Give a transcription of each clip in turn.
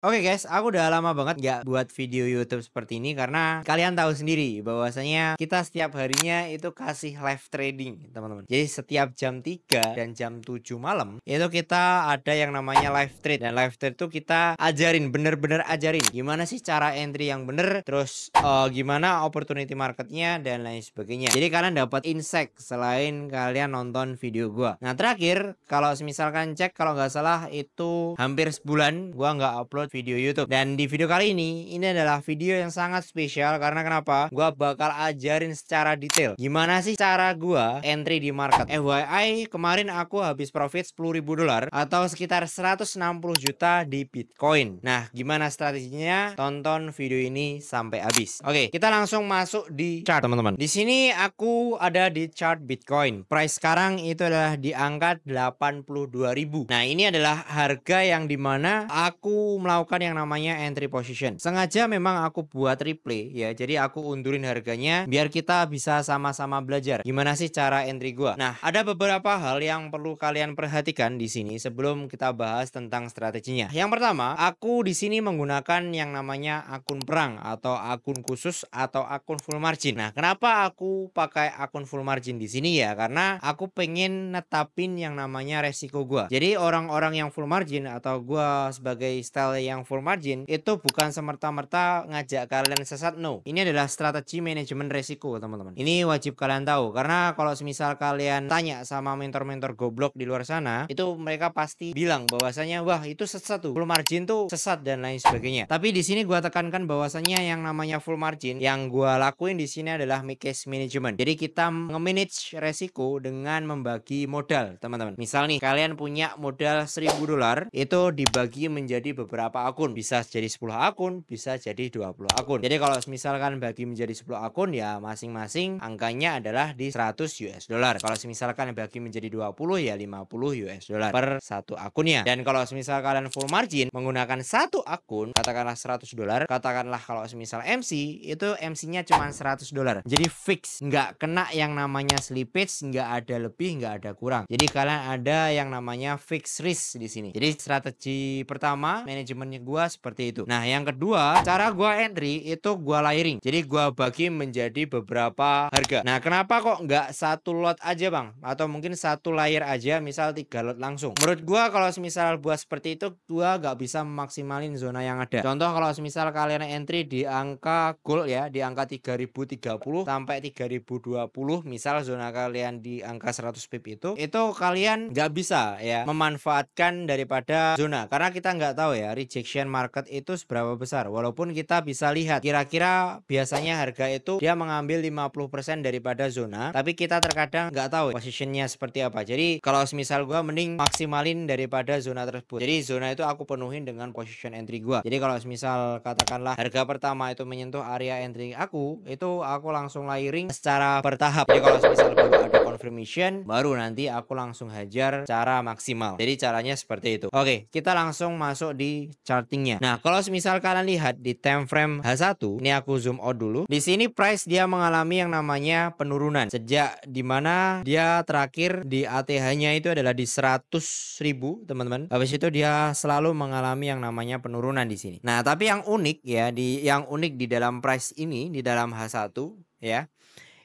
Oke guys, aku udah lama banget nggak buat video YouTube seperti ini karena kalian tahu sendiri bahwasanya kita setiap harinya itu kasih live trading teman-teman. Jadi setiap jam 3 dan jam 7 malam itu kita ada yang namanya live trade, dan live trade itu kita ajarin, bener-bener ajarin gimana sih cara entry yang bener, terus gimana opportunity marketnya dan lain sebagainya. Jadi kalian dapat insight selain kalian nonton video gua. Nah terakhir kalau misalkan cek, kalau nggak salah itu hampir sebulan gua nggak upload video YouTube. Dan di video kali ini adalah video yang sangat spesial karena kenapa? Gua bakal ajarin secara detail gimana sih cara gua entry di market. FYI, kemarin aku habis profit $10.000 atau sekitar 160 juta di Bitcoin. Nah, gimana strateginya? Tonton video ini sampai habis. Oke, kita langsung masuk di chart, teman-teman. Di sini aku ada di chart Bitcoin. Price sekarang itu adalah di angka 82.000. Nah, ini adalah harga yang dimana aku melakukan yang namanya entry position. Sengaja memang aku buat replay ya, jadi aku undurin harganya biar kita bisa sama-sama belajar gimana sih cara entry gua. Nah, ada beberapa hal yang perlu kalian perhatikan di sini sebelum kita bahas tentang strateginya. Yang pertama, aku di sini menggunakan yang namanya akun perang atau akun khusus atau akun full margin. Nah, kenapa aku pakai akun full margin di sini ya? Karena aku pengen netapin yang namanya resiko gua. Jadi orang-orang yang full margin atau gua sebagai style yang full margin itu bukan semerta-merta ngajak kalian sesat, no. Ini adalah strategi manajemen resiko, teman-teman. Ini wajib kalian tahu karena kalau semisal kalian tanya sama mentor-mentor goblok di luar sana, itu mereka pasti bilang bahwasanya wah itu sesat tuh, full margin tuh sesat dan lain sebagainya. Tapi di sini gua tekankan bahwasanya yang namanya full margin yang gua lakuin di sini adalah cash management. Jadi kita nge-manage resiko dengan membagi modal, teman-teman. Misal nih kalian punya modal $1.000, itu dibagi menjadi beberapa akun, bisa jadi 10 akun, bisa jadi 20 akun. Jadi kalau misalkan bagi menjadi 10 akun ya masing-masing angkanya adalah di $100. Kalau misalkan bagi menjadi 20 ya $50 per satu akunnya. Dan kalau misal kalian full margin menggunakan satu akun, katakanlah $100, katakanlah kalau misal MC itu MC-nya cuma $100. Jadi fix, nggak kena yang namanya slippage, nggak ada lebih, nggak ada kurang. Jadi kalian ada yang namanya fix risk di sini. Jadi strategi pertama manajemennya gua seperti itu. Nah, yang kedua, cara gua entry itu gua layering. Jadi gua bagi menjadi beberapa harga. Nah, kenapa kok nggak satu lot aja, Bang? Atau mungkin satu layer aja, misal 3 lot langsung. Menurut gua kalau misal buat seperti itu, gua nggak bisa memaksimalin zona yang ada. Contoh kalau misal kalian entry di angka gold ya, di angka 3030 sampai 3020, misal zona kalian di angka 100 pip itu kalian nggak bisa ya memanfaatkan daripada zona, karena kita nggak tahu ya rejection market itu seberapa besar. Walaupun kita bisa lihat kira-kira biasanya harga itu dia mengambil 50% daripada zona, tapi kita terkadang nggak tahu posisinya seperti apa. Jadi kalau misal gua mending maksimalin daripada zona tersebut. Jadi zona itu aku penuhin dengan position entry gua. Jadi kalau misal katakanlah harga pertama itu menyentuh area entry aku, itu aku langsung layering secara bertahap. Jadi kalau misal baru ada confirmation, baru nanti aku langsung hajar cara maksimal. Jadi caranya seperti itu. Oke, kita langsung masuk di chartingnya. Nah, kalau misal kalian lihat di time frame H1, ini aku zoom out dulu. Di sini price dia mengalami yang namanya penurunan sejak dimana dia terakhir di ATH-nya itu adalah di 100.000, teman-teman. Habis itu dia selalu mengalami yang namanya penurunan di sini. Nah, tapi yang unik ya, yang unik di dalam price ini, di dalam H1 ya,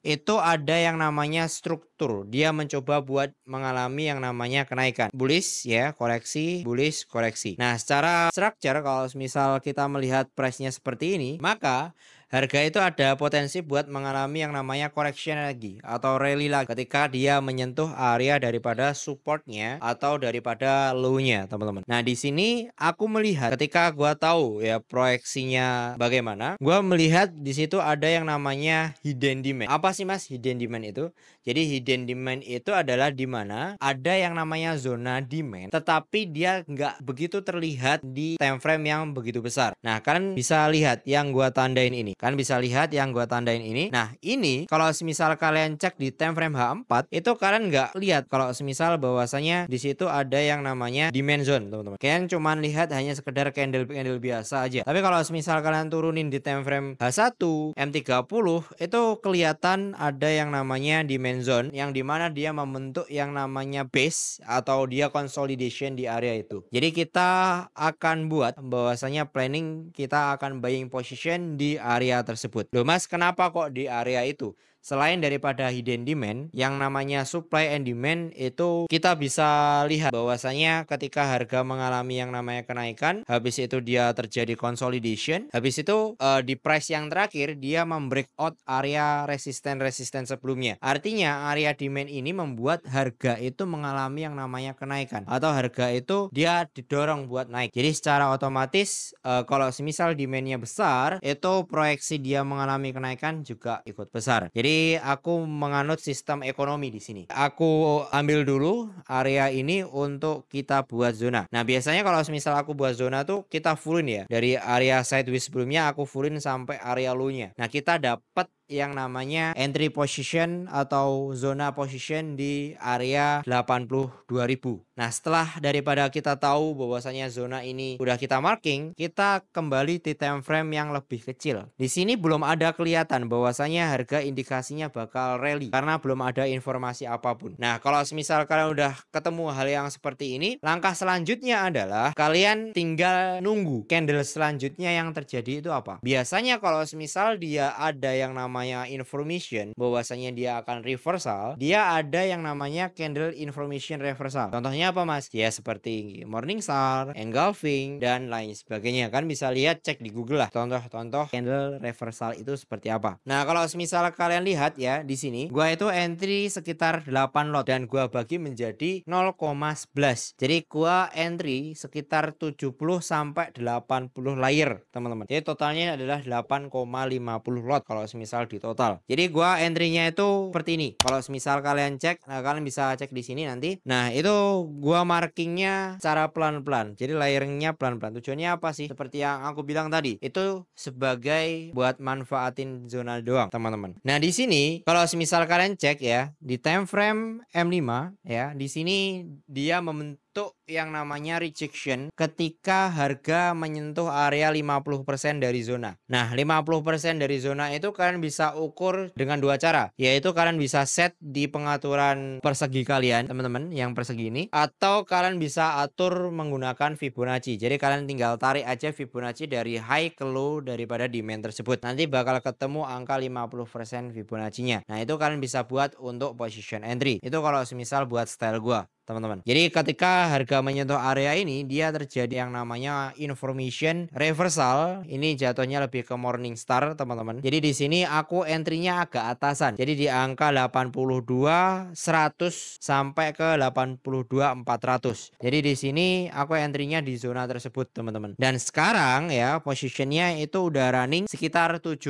itu ada yang namanya struktur. Dia mencoba buat mengalami yang namanya kenaikan. Bullish ya, koreksi, bullish, koreksi. Nah, secara structure kalau misal kita melihat price-nya seperti ini, maka harga itu ada potensi buat mengalami yang namanya correction lagi atau rally lagi ketika dia menyentuh area daripada supportnya atau daripada low-nya, teman-teman. Nah, di sini aku melihat ketika gua tahu ya proyeksinya bagaimana, gua melihat di situ ada yang namanya hidden demand. Apa sih Mas hidden demand itu? Jadi hidden demand itu adalah di mana ada yang namanya zona demand tetapi dia nggak begitu terlihat di time frame yang begitu besar. Nah, kalian bisa lihat yang gua tandain ini. Kalian bisa lihat yang gua tandain ini. Nah, ini kalau semisal kalian cek di time frame H4 itu kalian nggak lihat kalau semisal bahwasanya di situ ada yang namanya demand zone, teman-teman. Kalian cuman lihat hanya sekedar candle biasa aja. Tapi kalau semisal kalian turunin di time frame H1, M30 itu kelihatan ada yang namanya demand zone yang dimana dia membentuk yang namanya base atau dia consolidation di area itu. Jadi kita akan buat bahwasanya planning kita akan buying position di area tersebut. Loh Mas, kenapa kok di area itu? Selain daripada hidden demand, yang namanya supply and demand itu kita bisa lihat bahwasanya ketika harga mengalami yang namanya kenaikan, habis itu dia terjadi consolidation, habis itu di price yang terakhir dia membreakout area resisten sebelumnya. Artinya area demand ini membuat harga itu mengalami yang namanya kenaikan atau harga itu dia didorong buat naik. Jadi secara otomatis kalau semisal demandnya besar, itu proyeksi dia mengalami kenaikan juga ikut besar. Jadi aku menganut sistem ekonomi di sini. Aku ambil dulu area ini untuk kita buat zona. Nah, biasanya kalau misal aku buat zona tuh kita fullin ya. Dari area sideways sebelumnya aku fullin sampai area low-nya. Nah, kita dapat yang namanya entry position atau zona position di area 82.000. Nah, setelah daripada kita tahu bahwasanya zona ini udah kita marking, kita kembali di time frame yang lebih kecil. Di sini belum ada kelihatan bahwasanya harga indikasinya bakal rally karena belum ada informasi apapun. Nah, kalau misal kalian udah ketemu hal yang seperti ini, langkah selanjutnya adalah kalian tinggal nunggu candle selanjutnya yang terjadi itu apa. Biasanya kalau misal dia ada yang namanya information bahwasanya dia akan reversal, dia ada yang namanya candle information reversal. Contohnya apa Mas? Ya seperti Morningstar, engulfing dan lain sebagainya. Kan bisa lihat, cek di Google lah contoh-contoh candle reversal itu seperti apa. Nah, kalau misal kalian lihat ya di sini, gua itu entry sekitar 8 lot dan gua bagi menjadi 0,11. Jadi gua entry sekitar 70 sampai 80 layer, teman-teman. Jadi totalnya adalah 8,50 lot kalau semisal di total. Jadi gua entry-nya itu seperti ini. Kalau semisal kalian cek, nah kalian bisa cek di sini nanti. Nah, itu gua markingnya secara pelan-pelan. Jadi layering-nya pelan-pelan. Tujuannya apa sih? Seperti yang aku bilang tadi, itu sebagai buat manfaatin zona doang, teman-teman. Nah, di sini kalau semisal kalian cek ya, di time frame M5 ya, di sini dia membentuk yang namanya rejection ketika harga menyentuh area 50% dari zona. Nah, 50% dari zona itu kalian bisa ukur dengan dua cara, yaitu kalian bisa set di pengaturan persegi kalian, teman-teman, yang persegi ini, atau kalian bisa atur menggunakan Fibonacci. Jadi kalian tinggal tarik aja Fibonacci dari high ke low daripada demand tersebut. Nanti bakal ketemu angka 50% Fibonacci-nya. Nah, itu kalian bisa buat untuk position entry. Itu kalau semisal buat style gua, teman-teman. Jadi ketika harga menyentuh area ini, dia terjadi yang namanya information reversal. Ini jatuhnya lebih ke Morningstar, teman-teman. Jadi di sini aku entry-nya agak atasan. Jadi di angka 82.100 sampai ke 82.400. Jadi di sini aku entry-nya di zona tersebut, teman-teman. Dan sekarang ya positionnya itu udah running sekitar 7.000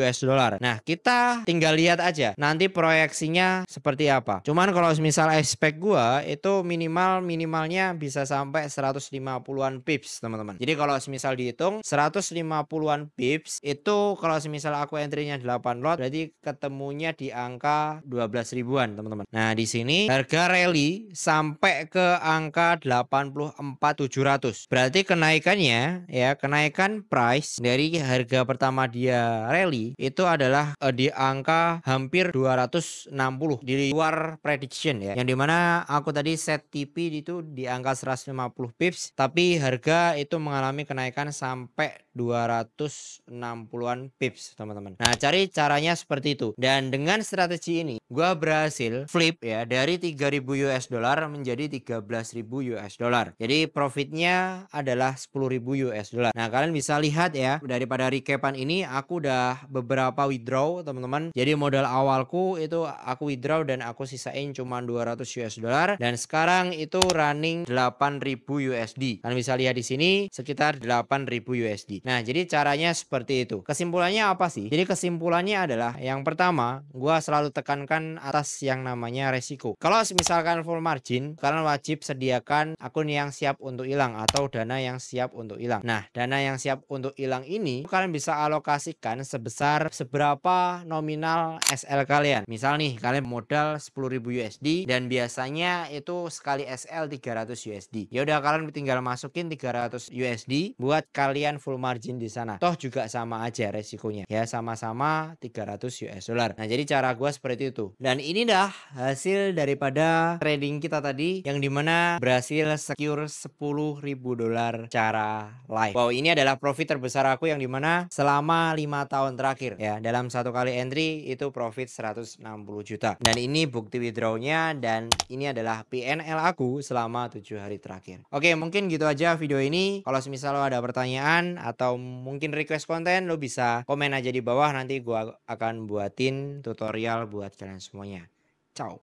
US dollar. Nah, kita tinggal lihat aja nanti proyeksinya seperti apa. Cuman kalau misal expect gua itu minimalnya bisa sampai 150-an pips, teman-teman. Jadi kalau semisal dihitung 150-an pips itu kalau semisal aku entry-nya 8 lot berarti ketemunya di angka 12 ribuan, teman-teman. Nah, di sini harga rally sampai ke angka 84.700. Berarti kenaikannya ya, kenaikan price dari harga pertama dia rally itu adalah di angka hampir 260 di luar prediction ya. Yang dimana aku tadi set TP itu di angka 150 pips, tapi harga itu mengalami kenaikan sampai 260-an pips, teman-teman. Nah, cari caranya seperti itu. Dan dengan strategi ini, gua berhasil flip ya dari 3.000 US dollar menjadi 13.000 US dollar. Jadi profitnya adalah 10.000 US dollar. Nah, kalian bisa lihat ya, daripada recapan ini aku udah beberapa withdraw, teman-teman. Jadi modal awalku itu aku withdraw dan aku sisain cuma 200 US dollar dan sekarang itu running 8.000 USD. Kalian bisa lihat di sini sekitar 8.000 USD. Nah, jadi caranya seperti itu. Kesimpulannya apa sih? Jadi kesimpulannya adalah yang pertama, gua selalu tekankan atas yang namanya resiko. Kalau misalkan full margin, kalian wajib sediakan akun yang siap untuk hilang atau dana yang siap untuk hilang. Nah, dana yang siap untuk hilang ini kalian bisa alokasikan sebesar seberapa nominal SL kalian. Misal nih, kalian modal 10.000 USD dan biasanya itu sekali SL 300 USD. Ya udah, kalian tinggal masukin 300 USD buat kalian full margin di sana. Toh juga sama aja resikonya. Ya, sama-sama 300 US dollar. Nah, jadi cara gua seperti itu. Dan ini dah hasil daripada trading kita tadi yang dimana berhasil secure $10.000 secara live. Wow, ini adalah profit terbesar aku yang dimana selama 5 tahun terakhir ya. Dalam satu kali entry itu profit 160 juta. Dan ini bukti withdrawnya dan ini adalah PNL aku selama 7 hari terakhir. Oke, mungkin gitu aja video ini. Kalau misal lo ada pertanyaan atau mungkin request konten, lo bisa komen aja di bawah, nanti gua akan buatin tutorial buat kalian semuanya. Ciao.